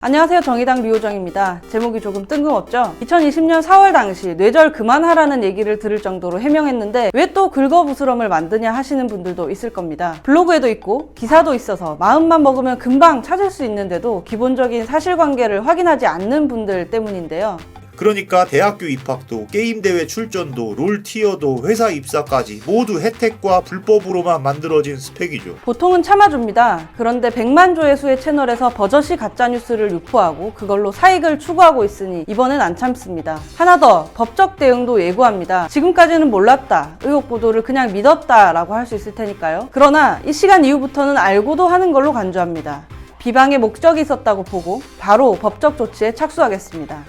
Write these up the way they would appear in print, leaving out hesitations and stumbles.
안녕하세요. 정의당 류호정입니다. 제목이 조금 뜬금없죠? 2020년 4월 당시 뇌절 그만하라는 얘기를 들을 정도로 해명했는데 왜 또 긁어부스럼을 만드냐 하시는 분들도 있을 겁니다. 블로그에도 있고 기사도 있어서 마음만 먹으면 금방 찾을 수 있는데도 기본적인 사실관계를 확인하지 않는 분들 때문인데요. 그러니까 대학교 입학도, 게임대회 출전도, 롤 티어도, 회사 입사까지 모두 혜택과 불법으로만 만들어진 스펙이죠. 보통은 참아줍니다. 그런데 100만 조회수의 채널에서 버젓이 가짜뉴스를 유포하고 그걸로 사익을 추구하고 있으니 이번엔 안 참습니다. 하나 더, 법적 대응도 예고합니다. 지금까지는 몰랐다, 의혹 보도를 그냥 믿었다 라고 할 수 있을 테니까요. 그러나 이 시간 이후부터는 알고도 하는 걸로 간주합니다. 비방의 목적이 있었다고 보고 바로 법적 조치에 착수하겠습니다.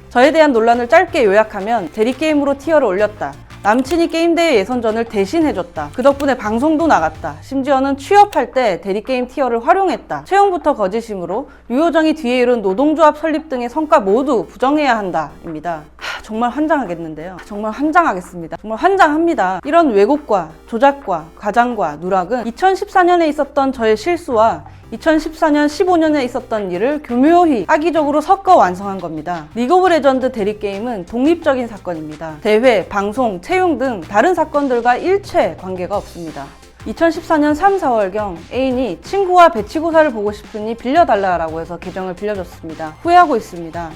저에 대한 논란을 짧게 요약하면 대리게임으로 티어를 올렸다. 남친이 게임대회 예선전을 대신 해줬다. 그 덕분에 방송도 나갔다. 심지어는 취업할 때 대리게임 티어를 활용했다. 채용부터 거짓임으로 류호정이 뒤에 이룬 노동조합 설립 등의 성과 모두 부정해야 한다 입니다. 정말 환장하겠는데요. 정말 환장하겠습니다. 정말 환장합니다. 이런 왜곡과 조작과 과장과 누락은 2014년에 있었던 저의 실수와 2014년 15년에 있었던 일을 교묘히 악의적으로 섞어 완성한 겁니다. 리그 오브 레전드 대리게임은 독립적인 사건입니다. 대회, 방송, 채용 등 다른 사건들과 일체 관계가 없습니다. 2014년 3, 4월경 애인이 친구와 배치고사를 보고 싶으니 빌려달라고 해서 계정을 빌려줬습니다. 후회하고 있습니다.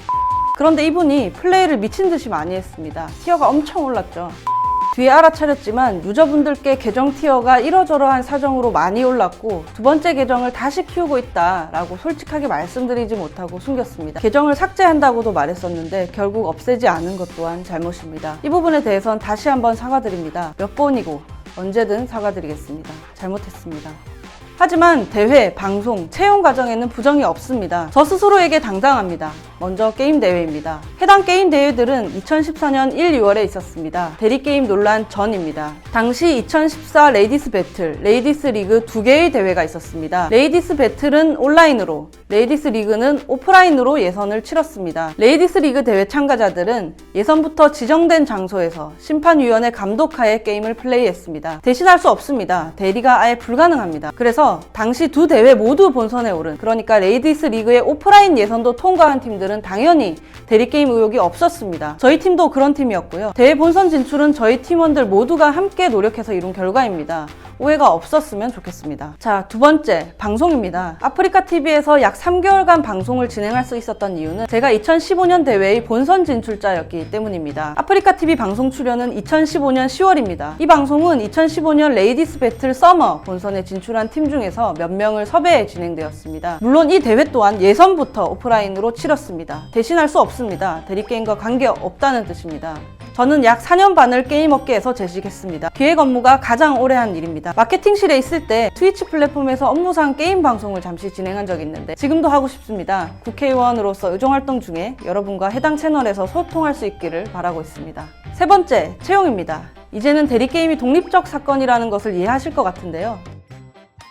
그런데 이분이 플레이를 미친듯이 많이 했습니다. 티어가 엄청 올랐죠. 뒤에 알아차렸지만 유저분들께 계정 티어가 이러저러한 사정으로 많이 올랐고 두 번째 계정을 다시 키우고 있다라고 솔직하게 말씀드리지 못하고 숨겼습니다. 계정을 삭제한다고도 말했었는데 결국 없애지 않은 것 또한 잘못입니다. 이 부분에 대해선 다시 한번 사과드립니다. 몇 번이고 언제든 사과드리겠습니다. 잘못했습니다. 하지만 대회, 방송, 채용 과정에는 부정이 없습니다. 저 스스로에게 당당합니다. 먼저 게임 대회입니다. 해당 게임 대회들은 2014년 1, 2월에 있었습니다. 대리게임 논란 전입니다. 당시 2014 레이디스 배틀, 레이디스 리그 두 개의 대회가 있었습니다. 레이디스 배틀은 온라인으로, 레이디스 리그는 오프라인으로 예선을 치렀습니다. 레이디스 리그 대회 참가자들은 예선부터 지정된 장소에서 심판위원회 감독하에 게임을 플레이했습니다. 대신할 수 없습니다. 대리가 아예 불가능합니다. 그래서 당시 두 대회 모두 본선에 오른, 그러니까 레이디스 리그의 오프라인 예선도 통과한 팀들은 당연히 대리게임 의혹이 없었습니다. 저희 팀도 그런 팀이었고요. 대회 본선 진출은 저희 팀원들 모두가 함께 노력해서 이룬 결과입니다. 오해가 없었으면 좋겠습니다. 자, 두 번째, 방송입니다. 아프리카TV에서 약 3개월간 방송을 진행할 수 있었던 이유는 제가 2015년 대회의 본선 진출자였기 때문입니다. 아프리카TV 방송 출연은 2015년 10월입니다. 이 방송은 2015년 레이디스 배틀 서머 본선에 진출한 팀 중에서 몇 명을 섭외해 진행되었습니다. 물론 이 대회 또한 예선부터 오프라인으로 치렀습니다. 대신할 수 없습니다. 대리게임과 관계없다는 뜻입니다. 저는 약 4년 반을 게임 업계에서 재직했습니다. 기획 업무가 가장 오래 한 일입니다. 마케팅실에 있을 때 트위치 플랫폼에서 업무상 게임 방송을 잠시 진행한 적이 있는데 지금도 하고 싶습니다. 국회의원으로서 의정활동 중에 여러분과 해당 채널에서 소통할 수 있기를 바라고 있습니다. 세 번째, 채용입니다. 이제는 대리게임이 독립적 사건이라는 것을 이해하실 것 같은데요.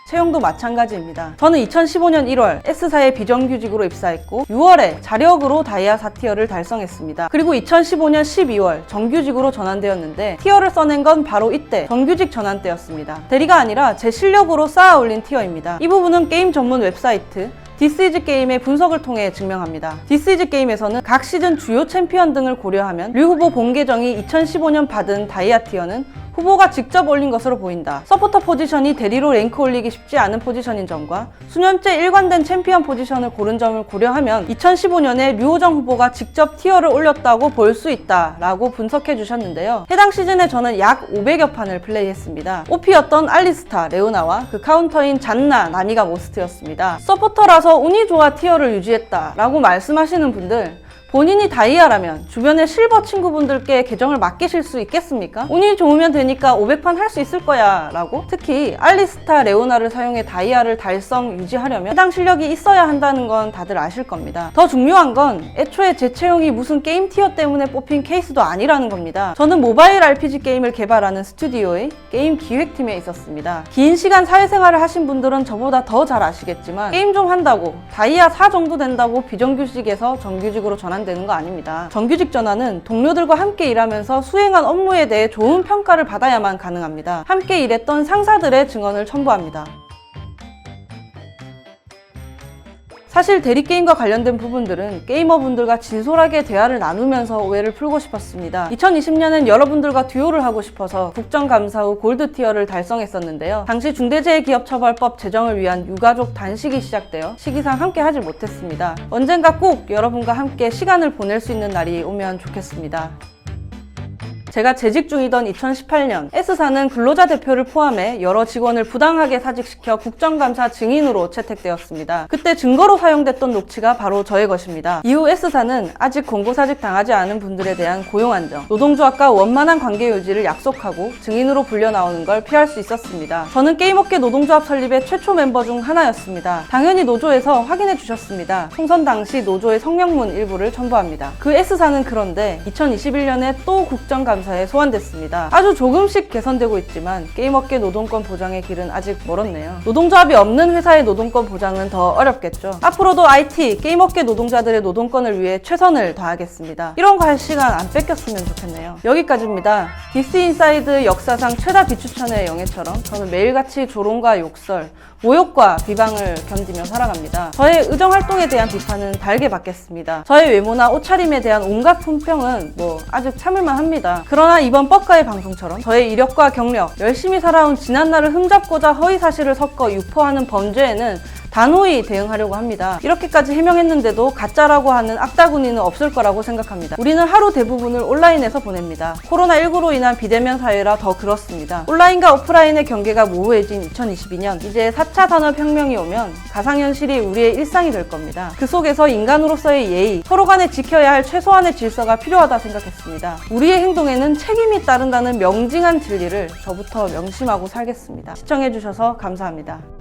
채용도 마찬가지입니다. 저는 2015년 1월 S사의 비정규직으로 입사했고 6월에 자력으로 다이아 4티어를 달성했습니다. 그리고 2015년 12월 정규직으로 전환되었는데 티어를 써낸 건 바로 이때 정규직 전환 때였습니다. 대리가 아니라 제 실력으로 쌓아 올린 티어입니다. 이 부분은 게임 전문 웹사이트 디스이즈 게임의 분석을 통해 증명합니다. 디스이즈 게임에서는 각 시즌 주요 챔피언 등을 고려하면 류 후보 본 계정이 2015년 받은 다이아 티어는 후보가 직접 올린 것으로 보인다. 서포터 포지션이 대리로 랭크 올리기 쉽지 않은 포지션인 점과 수년째 일관된 챔피언 포지션을 고른 점을 고려하면 2015년에 류호정 후보가 직접 티어를 올렸다고 볼 수 있다라고 분석해 주셨는데요. 해당 시즌에 저는 약 500여 판을 플레이했습니다. OP였던 알리스타, 레오나와 그 카운터인 잔나, 나미가 모스트였습니다. 서포터라서 운이 좋아 티어를 유지했다라고 말씀하시는 분들, 본인이 다이아라면 주변의 실버 친구분들께 계정을 맡기실 수 있겠습니까? 운이 좋으면 되니까 500판 할 수 있을 거야 라고? 특히 알리스타, 레오나를 사용해 다이아를 달성 유지하려면 해당 실력이 있어야 한다는 건 다들 아실 겁니다. 더 중요한 건 애초에 제 채용이 무슨 게임 티어 때문에 뽑힌 케이스도 아니라는 겁니다. 저는 모바일 RPG 게임을 개발하는 스튜디오의 게임 기획팀에 있었습니다. 긴 시간 사회생활을 하신 분들은 저보다 더 잘 아시겠지만 게임 좀 한다고 다이아 4 정도 된다고 비정규직에서 정규직으로 전환되는 거 아닙니다. 정규직 전환은 동료들과 함께 일하면서 수행한 업무에 대해 좋은 평가를 받아야만 가능합니다. 함께 일했던 상사들의 증언을 첨부합니다. 사실 대리게임과 관련된 부분들은 게이머분들과 진솔하게 대화를 나누면서 오해를 풀고 싶었습니다. 2020년엔 여러분들과 듀오를 하고 싶어서 국정감사 후 골드 티어를 달성했었는데요. 당시 중대재해기업처벌법 제정을 위한 유가족 단식이 시작되어 시기상 함께 하지 못했습니다. 언젠가 꼭 여러분과 함께 시간을 보낼 수 있는 날이 오면 좋겠습니다. 제가 재직 중이던 2018년 S사는 근로자 대표를 포함해 여러 직원을 부당하게 사직시켜 국정감사 증인으로 채택되었습니다. 그때 증거로 사용됐던 녹취가 바로 저의 것입니다. 이후 S사는 아직 공고사직 당하지 않은 분들에 대한 고용 안정, 노동조합과 원만한 관계 유지를 약속하고 증인으로 불려 나오는 걸 피할 수 있었습니다. 저는 게임업계 노동조합 설립의 최초 멤버 중 하나였습니다. 당연히 노조에서 확인해 주셨습니다. 총선 당시 노조의 성명문 일부를 첨부합니다. 그 S사는 그런데 2021년에 또 국정감사에 소환됐습니다. 아주 조금씩 개선되고 있지만 게임업계 노동권 보장의 길은 아직 멀었네요. 노동조합이 없는 회사의 노동권 보장은 더 어렵겠죠. 앞으로도 IT, 게임업계 노동자들의 노동권을 위해 최선을 다하겠습니다. 이런 거 할 시간 안 뺏겼으면 좋겠네요. 여기까지입니다. 디스인사이드 역사상 최다 비추천의 영예처럼 저는 매일같이 조롱과 욕설, 모욕과 비방을 견디며 살아갑니다. 저의 의정활동에 대한 비판은 달게 받겠습니다. 저의 외모나 옷차림에 대한 온갖 품평은 아직 참을만 합니다. 그러나 이번 뻑가의 방송처럼 저의 이력과 경력, 열심히 살아온 지난날을 흠잡고자 허위사실을 섞어 유포하는 범죄에는 단호히 대응하려고 합니다. 이렇게까지 해명했는데도 가짜라고 하는 악다구니는 없을 거라고 생각합니다. 우리는 하루 대부분을 온라인에서 보냅니다. 코로나19로 인한 비대면 사회라 더 그렇습니다. 온라인과 오프라인의 경계가 모호해진 2022년, 이제 4차 산업혁명이 오면 가상현실이 우리의 일상이 될 겁니다. 그 속에서 인간으로서의 예의, 서로 간에 지켜야 할 최소한의 질서가 필요하다 생각했습니다. 우리의 행동에는 책임이 따른다는 명징한 진리를 저부터 명심하고 살겠습니다. 시청해주셔서 감사합니다.